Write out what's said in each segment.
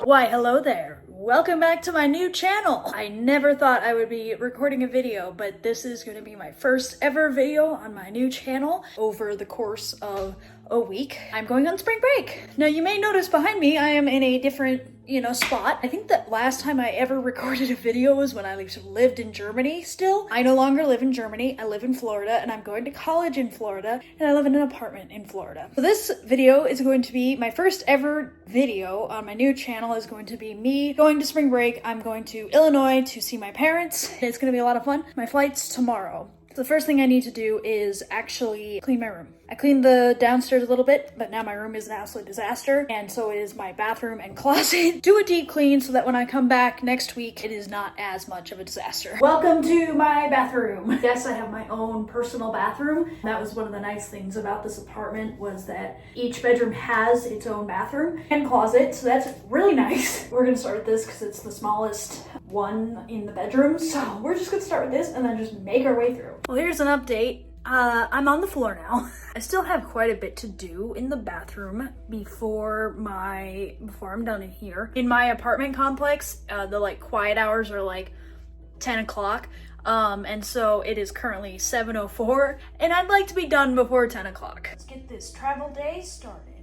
Why, hello there. Welcome back to my new channel. I never thought I would be recording a video, but this is going to be my first ever video on my new channel over the course of a week. I'm going on spring break. Now you may notice behind me, I am in a different, spot. I think that last time I ever recorded a video was when I lived in Germany still. I no longer live in Germany. I live in Florida and I'm going to college in Florida and I live in an apartment in Florida. So this video is going to be my first ever video on my new channel. Is going to be me going to spring break. I'm going to Illinois to see my parents. It's going to be a lot of fun. My flight's tomorrow. The first thing I need to do is actually clean my room. I cleaned the downstairs a little bit, but now my room is an absolute disaster, and so is my bathroom and closet. Do a deep clean so that when I come back next week, it is not as much of a disaster. Welcome to my bathroom. Yes, I have my own personal bathroom. That was one of the nice things about this apartment, was that each bedroom has its own bathroom and closet, so that's really nice. We're gonna start with this because it's the smallest one in the bedroom, so we're just gonna start with this and then just make our way through. Well, here's an update. I'm on the floor now. I still have quite a bit to do in the bathroom before I'm done in here. In my apartment complex, the quiet hours are 10 o'clock. And so it is currently 7:04 and I'd like to be done before 10 o'clock. Let's get this travel day started.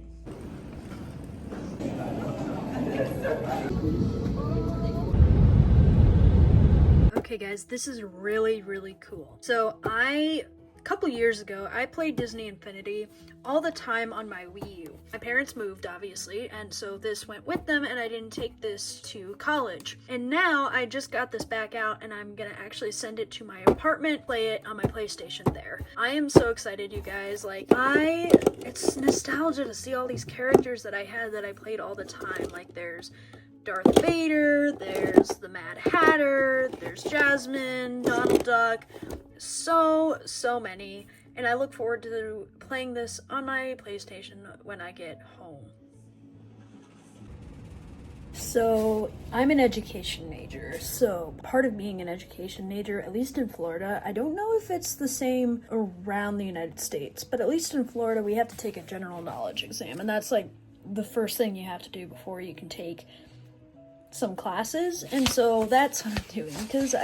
Okay guys, this is really, really cool. So a couple years ago, I played Disney Infinity all the time on my Wii U. My parents moved, obviously, and so this went with them and I didn't take this to college. And now I just got this back out and I'm gonna actually send it to my apartment, play it on my PlayStation there. I am so excited, you guys. It's nostalgia to see all these characters that I had that I played all the time. There's Darth Vader, there's the Mad Hatter, there's Jasmine, Donald Duck, so many, and I look forward to playing this on my PlayStation when I get home. So I'm an education major, so part of being an education major, at least in Florida, I don't know if it's the same around the United States, but at least in Florida we have to take a general knowledge exam, and that's the first thing you have to do before you can take some classes. And so that's what I'm doing, because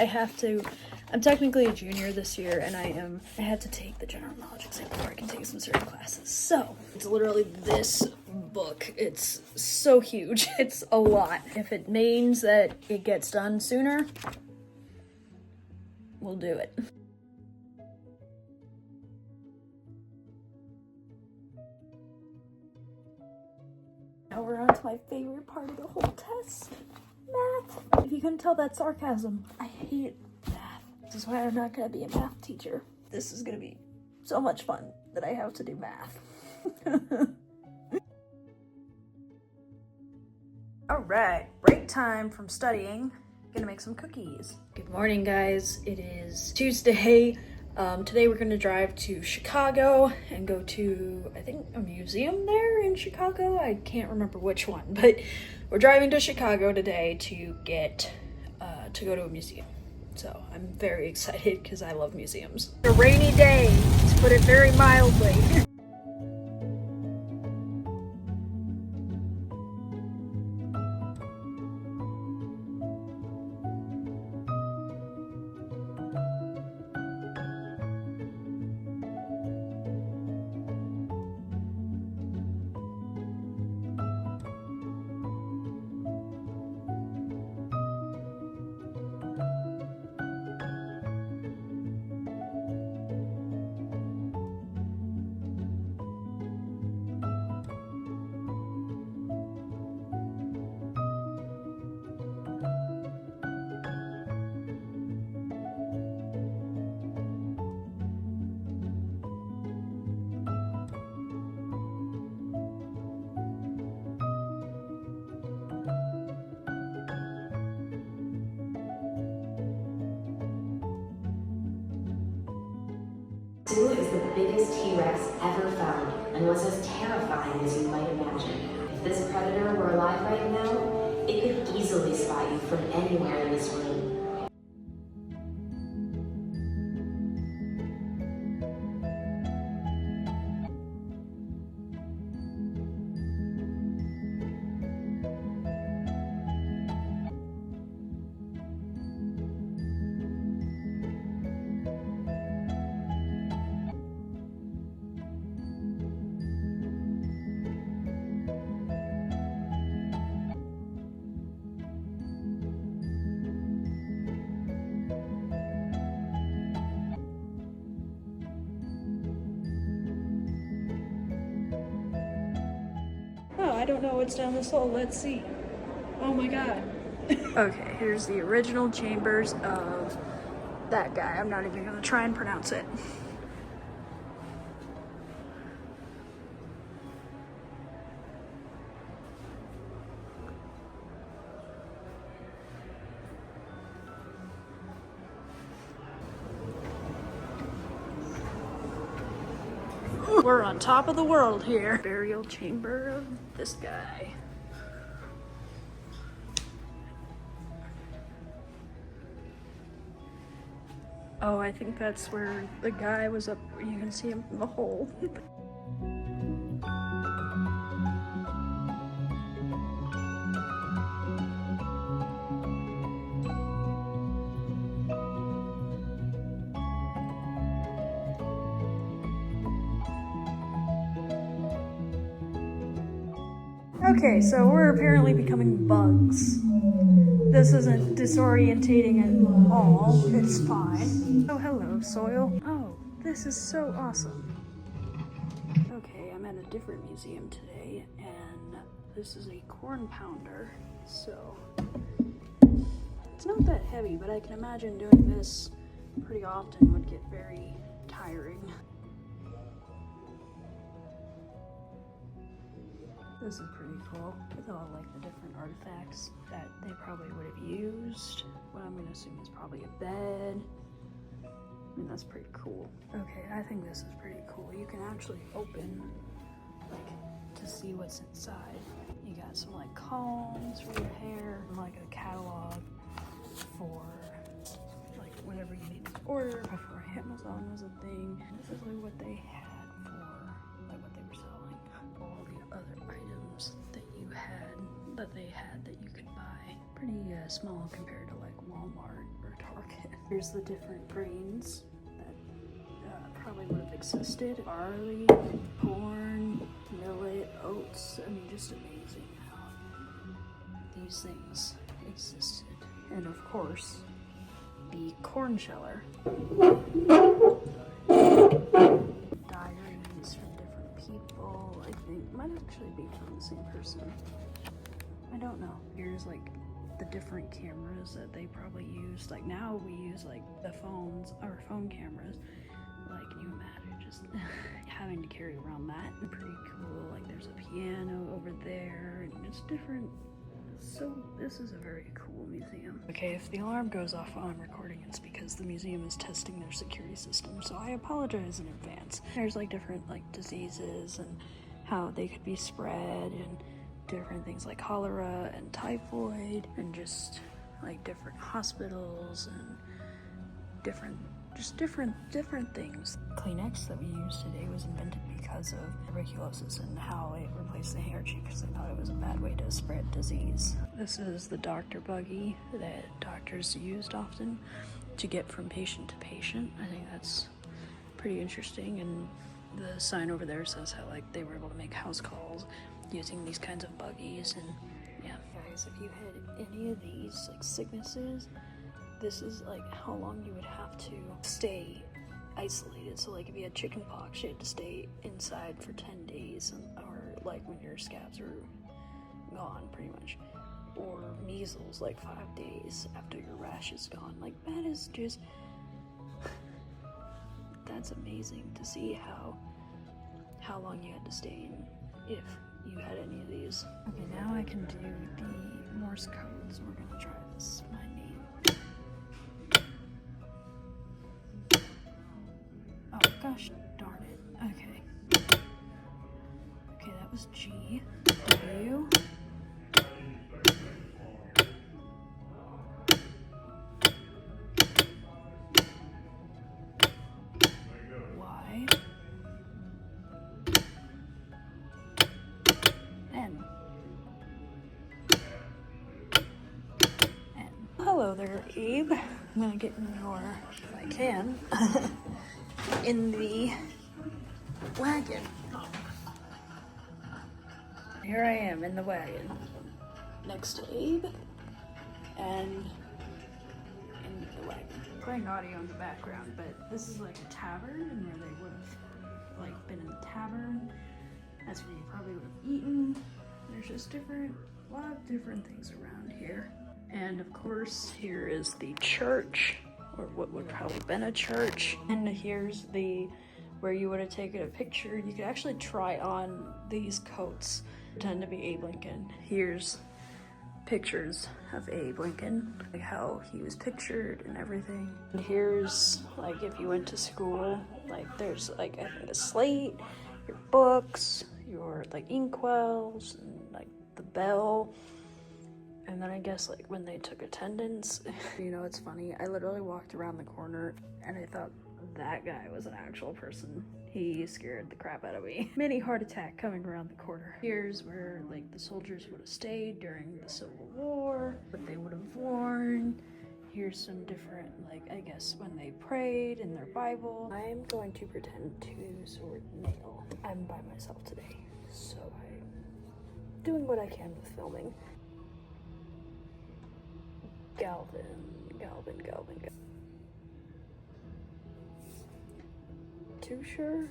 I'm technically a junior this year and I had to take the general knowledge exam before I can take some certain classes. So it's literally this book. It's so huge. It's a lot. If it means that it gets done sooner, we'll do it. Now we're on to my favorite part of the whole test. Math. If you couldn't tell, that's sarcasm. I hate math. This is why I'm not gonna be a math teacher. This is gonna be so much fun that I have to do math. All right, break time from studying. Gonna make some cookies. Good morning, guys. It is Tuesday. Today we're gonna drive to Chicago and go to, I think, a museum there in Chicago. I can't remember which one, but we're driving to Chicago today to go to a museum. So I'm very excited because I love museums. A rainy day, to put it very mildly. Zoo is the biggest T-Rex ever found and was as terrifying as you might imagine. If this predator were alive right now, it could easily spot you from anywhere in this room. I don't know what's down this hole. Let's see. Oh my god. Okay, here's the original chambers of that guy. I'm not even gonna try and pronounce it. We're on top of the world here. Burial chamber of this guy. Oh, I think that's where the guy was up. You can see him from the hole. Okay, so we're apparently becoming bugs. This isn't disorientating at all. It's fine. Oh, hello, soil. Oh, this is so awesome. Okay, I'm at a different museum today, and this is a corn pounder. So, it's not that heavy, but I can imagine doing this pretty often would get very tiring. This is pretty cool with all like the different artifacts that they probably would have used. What I'm gonna assume is probably a bed. I mean, that's pretty cool. Okay, I think this is pretty cool. You can actually open like to see what's inside. You got some like combs for your hair, and, like a catalog for like whatever you need to order before Amazon was a thing. This is like what they had for like what they were selling. All the other items that they had that you could buy. Pretty small compared to like Walmart or Target. Here's the different grains that probably would have existed. Barley, corn, millet, oats. I mean, just amazing how these things existed. And of course, the corn sheller. Diaries from different people, I think. Might actually be from the same person. I don't know. Here's like the different cameras that they probably used. Like now we use like the phones, our phone cameras. Like, can you imagine just having to carry around that? Pretty cool. Like there's a piano over there and it's different. So this is a very cool museum. Okay, if the alarm goes off while I'm recording, it's because the museum is testing their security system, so I apologize in advance. There's like different like diseases and how they could be spread and different things like cholera and typhoid and just like different hospitals and different things. Kleenex that we used today was invented because of tuberculosis and how it replaced the handkerchief because they thought it was a bad way to spread disease. This is the doctor buggy that doctors used often to get from patient to patient. I think that's pretty interesting, and the sign over there says how like they were able to make house calls using these kinds of buggies. And yeah, guys, if you had any of these like sicknesses, this is like how long you would have to stay isolated. So like if you had chicken pox, you had to stay inside for 10 days, or like when your scabs are gone pretty much, or measles like 5 days after your rash is gone. Like that is just that's amazing to see how long you had to stay in if you had any of these. Okay, now I can do the Morse codes. We're gonna try this. My name. Oh gosh darn it. Okay. Okay, that was G. W. Y. N. N. Hello there, Abe. I'm gonna get in your, if I can, in the wagon. Here I am in the wagon next to Abe and in the wagon. Playing audio in the background, but this is like a tavern, and where they would have like been in the tavern. That's where you probably would have eaten. just a lot of different things around here. And of course, here is the church, or what would probably been a church. And here's where you would have taken a picture. You could actually try on these coats, pretend to be Abe Lincoln. Here's pictures of Abe Lincoln, like how he was pictured and everything. And here's like if you went to school, like there's like I think a slate, your books, your like inkwells, and like the bell. And then I guess like when they took attendance, you know, it's funny, I literally walked around the corner and I thought that guy was an actual person. He scared the crap out of me. Mini heart attack coming around the corner. Here's where like the soldiers would have stayed during the Civil War, what they would have worn. Here's some different, like, I guess when they prayed in their Bible. I'm going to pretend to sword nail. I'm by myself today, so I'm doing what I can with filming. Galvin. Too sure?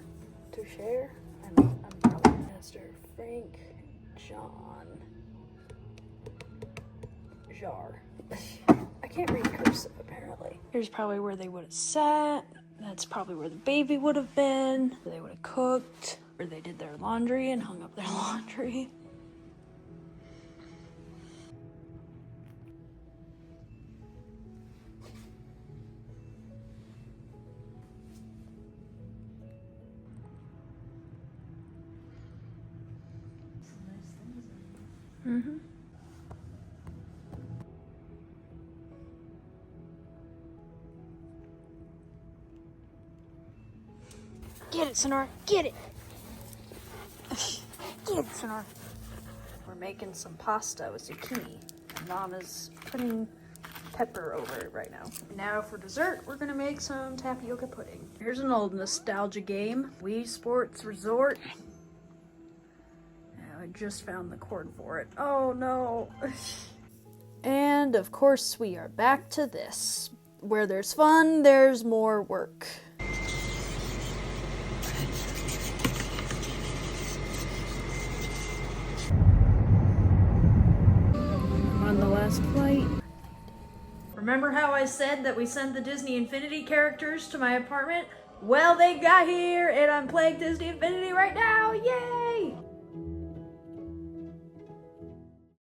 To share? I'm probably Master Frank John Jar. I can't read cursive apparently. Here's probably where they would have sat. That's probably where the baby would have been. Where they would have cooked. Where they did their laundry and hung up their laundry. Mm-hmm. Get it, Sonora. Get it. Get it, Sonora. We're making some pasta with zucchini. Mom is putting pepper over it right now. Now for dessert, we're gonna make some tapioca pudding. Here's an old nostalgia game. Wii Sports Resort. I just found the cord for it. Oh no. And of course we are back to this. Where there's fun, there's more work. I'm on the last flight. Remember how I said that we sent the Disney Infinity characters to my apartment? Well, they got here and I'm playing Disney Infinity right now. Yay!